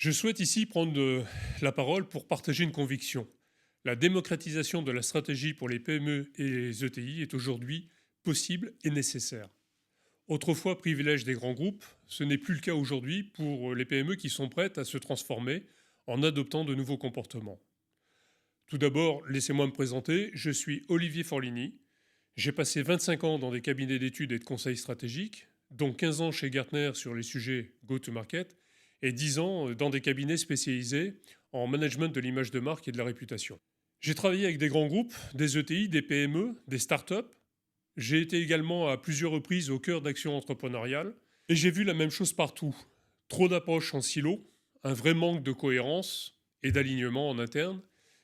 Je souhaite ici prendre la parole pour partager une conviction. La démocratisation de la stratégie pour les PME et les ETI est aujourd'hui possible et nécessaire. Autrefois privilège des grands groupes, ce n'est plus le cas aujourd'hui pour les PME qui sont prêtes à se transformer en adoptant de nouveaux comportements. Tout d'abord, laissez-moi me présenter, je suis Olivier Forlini. J'ai passé 25 ans dans des cabinets d'études et de conseils stratégiques, dont 15 ans chez Gartner sur les sujets go-to-market et 10 ans dans des cabinets spécialisés en management de l'image de marque et de la réputation. J'ai travaillé avec des grands groupes, des ETI, des PME, des startups. J'ai été également à plusieurs reprises au cœur d'actions entrepreneuriales et j'ai vu la même chose partout. Trop d'approches en silo, un vrai manque de cohérence et d'alignement en interne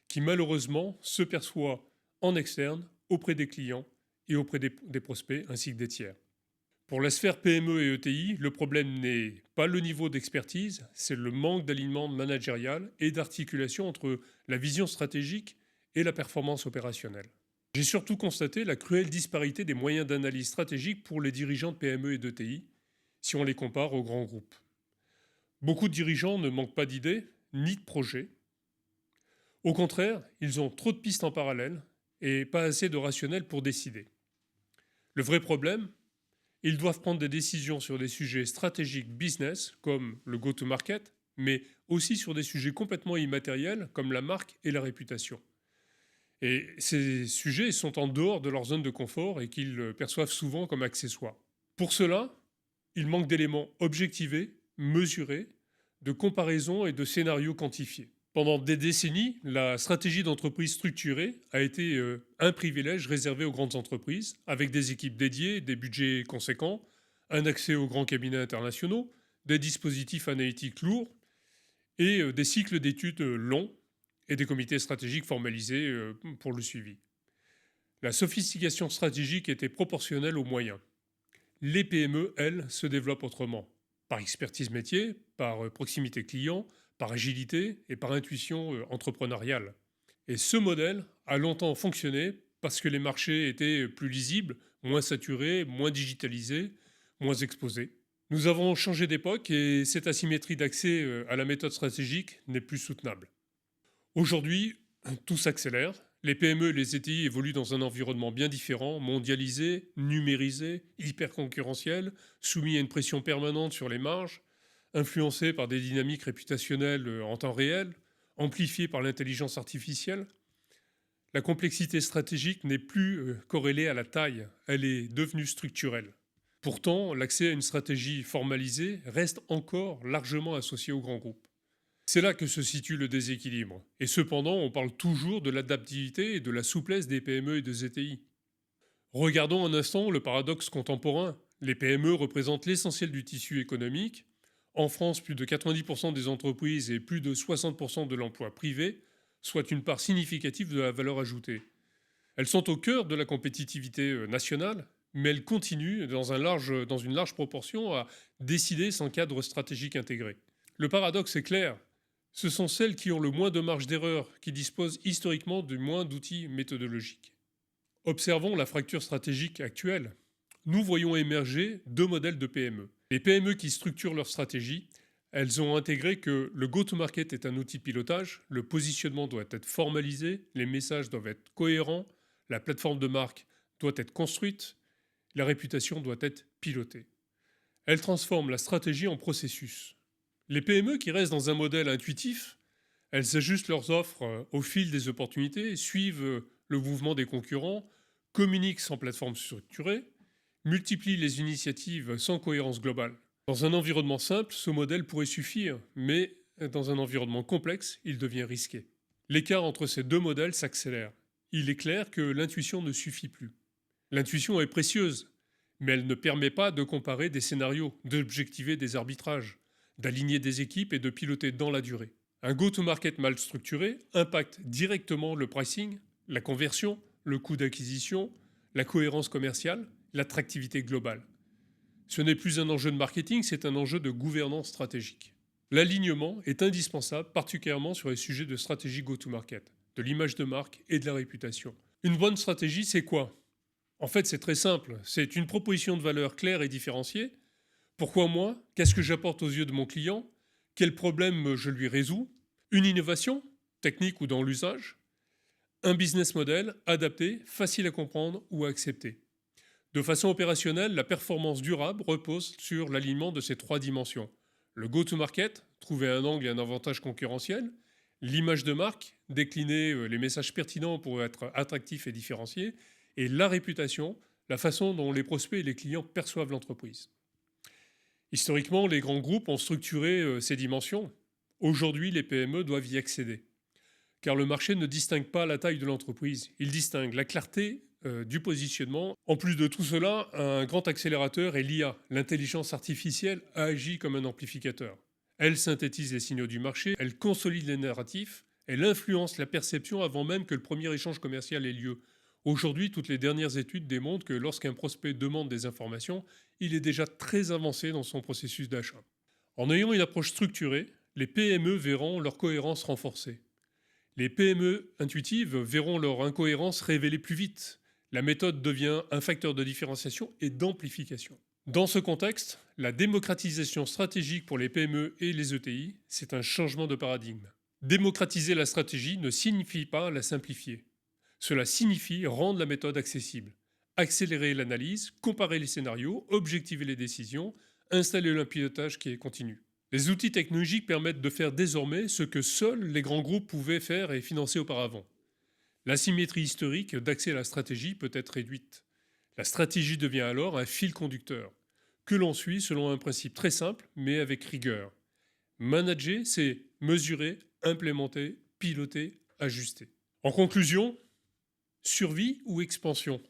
qui malheureusement se perçoit en externe auprès des clients et auprès des prospects ainsi que des tiers. Pour la sphère PME et ETI, le problème n'est pas le niveau d'expertise, c'est le manque d'alignement managérial et d'articulation entre la vision stratégique et la performance opérationnelle. J'ai surtout constaté la cruelle disparité des moyens d'analyse stratégique pour les dirigeants de PME et d'ETI si on les compare aux grands groupes. Beaucoup de dirigeants ne manquent pas d'idées ni de projets. Au contraire, ils ont trop de pistes en parallèle et pas assez de rationnel pour décider. Le vrai problème, ils doivent prendre des décisions sur des sujets stratégiques business, comme le go-to-market, mais aussi sur des sujets complètement immatériels, comme la marque et la réputation. Et ces sujets sont en dehors de leur zone de confort et qu'ils perçoivent souvent comme accessoires. Pour cela, il manque d'éléments objectivés, mesurés, de comparaison et de scénarios quantifiés. Pendant des décennies, la stratégie d'entreprise structurée a été un privilège réservé aux grandes entreprises, avec des équipes dédiées, des budgets conséquents, un accès aux grands cabinets internationaux, des dispositifs analytiques lourds et des cycles d'études longs et des comités stratégiques formalisés pour le suivi. La sophistication stratégique était proportionnelle aux moyens. Les PME, elles, se développent autrement, par expertise métier, par proximité client, par agilité et par intuition entrepreneuriale. Et ce modèle a longtemps fonctionné parce que les marchés étaient plus lisibles, moins saturés, moins digitalisés, moins exposés. Nous avons changé d'époque et cette asymétrie d'accès à la méthode stratégique n'est plus soutenable. Aujourd'hui, tout s'accélère. Les PME et les ETI évoluent dans un environnement bien différent, mondialisé, numérisé, hyper concurrentiel, soumis à une pression permanente sur les marges, influencé par des dynamiques réputationnelles en temps réel, amplifiées par l'intelligence artificielle. La complexité stratégique n'est plus corrélée à la taille, elle est devenue structurelle. Pourtant, l'accès à une stratégie formalisée reste encore largement associé aux grands groupes. C'est là que se situe le déséquilibre. Et cependant, on parle toujours de l'adaptivité et de la souplesse des PME et des ETI. Regardons un instant le paradoxe contemporain. Les PME représentent l'essentiel du tissu économique. En France, plus de 90% des entreprises et plus de 60% de l'emploi privé, soit une part significative de la valeur ajoutée. Elles sont au cœur de la compétitivité nationale, mais elles continuent dans une large proportion à décider sans cadre stratégique intégré. Le paradoxe est clair. Ce sont celles qui ont le moins de marge d'erreur, qui disposent historiquement du moins d'outils méthodologiques. Observons la fracture stratégique actuelle. Nous voyons émerger deux modèles de PME. Les PME qui structurent leur stratégie, elles ont intégré que le go-to-market est un outil de pilotage, le positionnement doit être formalisé, les messages doivent être cohérents, la plateforme de marque doit être construite, la réputation doit être pilotée. Elles transforment la stratégie en processus. Les PME qui restent dans un modèle intuitif, elles ajustent leurs offres au fil des opportunités, suivent le mouvement des concurrents, communiquent sans plateforme structurée, multiplient les initiatives sans cohérence globale. Dans un environnement simple, ce modèle pourrait suffire, mais dans un environnement complexe, il devient risqué. L'écart entre ces deux modèles s'accélère. Il est clair que l'intuition ne suffit plus. L'intuition est précieuse, mais elle ne permet pas de comparer des scénarios, d'objectiver des arbitrages, d'aligner des équipes et de piloter dans la durée. Un go-to-market mal structuré impacte directement le pricing, la conversion, le coût d'acquisition, la cohérence commerciale, l'attractivité globale. Ce n'est plus un enjeu de marketing, c'est un enjeu de gouvernance stratégique. L'alignement est indispensable, particulièrement sur les sujets de stratégie go-to-market, de l'image de marque et de la réputation. Une bonne stratégie, c'est quoi? En fait, c'est très simple. C'est une proposition de valeur claire et différenciée. Pourquoi moi? Qu'est-ce que j'apporte aux yeux de mon client? Quel problème je lui résous? Une innovation, technique ou dans l'usage? Un business model adapté, facile à comprendre ou à accepter. De façon opérationnelle, la performance durable repose sur l'alignement de ces trois dimensions. Le go-to-market, trouver un angle et un avantage concurrentiel. L'image de marque, décliner les messages pertinents pour être attractifs et différenciés. Et la réputation, la façon dont les prospects et les clients perçoivent l'entreprise. Historiquement, les grands groupes ont structuré ces dimensions. Aujourd'hui, les PME doivent y accéder. Car le marché ne distingue pas la taille de l'entreprise, il distingue la clarté du positionnement. En plus de tout cela, un grand accélérateur est l'IA. L'intelligence artificielle agit comme un amplificateur. Elle synthétise les signaux du marché, elle consolide les narratifs, elle influence la perception avant même que le premier échange commercial ait lieu. Aujourd'hui, toutes les dernières études démontrent que lorsqu'un prospect demande des informations, il est déjà très avancé dans son processus d'achat. En ayant une approche structurée, les PME verront leur cohérence renforcée. Les PME intuitives verront leur incohérence révélée plus vite. La méthode devient un facteur de différenciation et d'amplification. Dans ce contexte, la démocratisation stratégique pour les PME et les ETI, c'est un changement de paradigme. Démocratiser la stratégie ne signifie pas la simplifier. Cela signifie rendre la méthode accessible, accélérer l'analyse, comparer les scénarios, objectiver les décisions, installer un pilotage qui est continu. Les outils technologiques permettent de faire désormais ce que seuls les grands groupes pouvaient faire et financer auparavant. L'asymétrie historique d'accès à la stratégie peut être réduite. La stratégie devient alors un fil conducteur, que l'on suit selon un principe très simple, mais avec rigueur. Manager, c'est mesurer, implémenter, piloter, ajuster. En conclusion, survie ou expansion?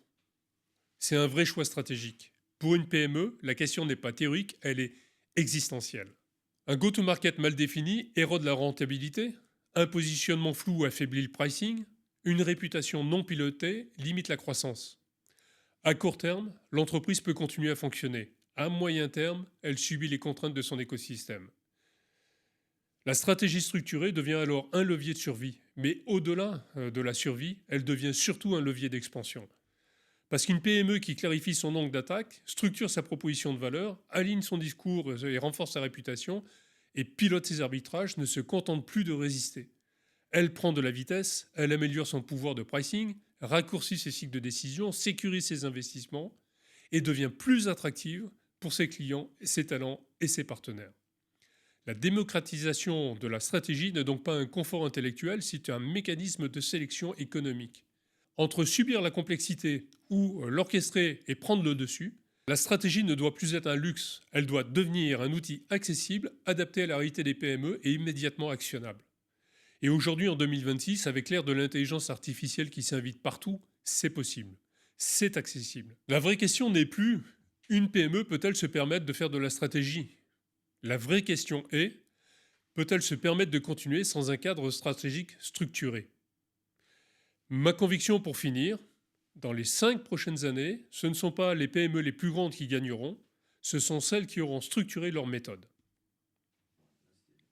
C'est un vrai choix stratégique. Pour une PME, la question n'est pas théorique, elle est existentielle. Un go-to-market mal défini érode la rentabilité, un positionnement flou affaiblit le pricing, une réputation non pilotée limite la croissance. À court terme, l'entreprise peut continuer à fonctionner. À moyen terme, elle subit les contraintes de son écosystème. La stratégie structurée devient alors un levier de survie, mais au-delà de la survie, elle devient surtout un levier d'expansion. Parce qu'une PME qui clarifie son angle d'attaque, structure sa proposition de valeur, aligne son discours et renforce sa réputation, et pilote ses arbitrages, ne se contente plus de résister. Elle prend de la vitesse, elle améliore son pouvoir de pricing, raccourcit ses cycles de décision, sécurise ses investissements, et devient plus attractive pour ses clients, ses talents et ses partenaires. La démocratisation de la stratégie n'est donc pas un confort intellectuel, c'est un mécanisme de sélection économique. Entre subir la complexité ou l'orchestrer et prendre le dessus, la stratégie ne doit plus être un luxe, elle doit devenir un outil accessible, adapté à la réalité des PME et immédiatement actionnable. Et aujourd'hui, en 2026, avec l'ère de l'intelligence artificielle qui s'invite partout, c'est possible, c'est accessible. La vraie question n'est plus « une PME peut-elle se permettre de faire de la stratégie ?» La vraie question est « peut-elle se permettre de continuer sans un cadre stratégique structuré ?» Ma conviction pour finir, dans les 5 prochaines années, ce ne sont pas les PME les plus grandes qui gagneront, ce sont celles qui auront structuré leur méthode.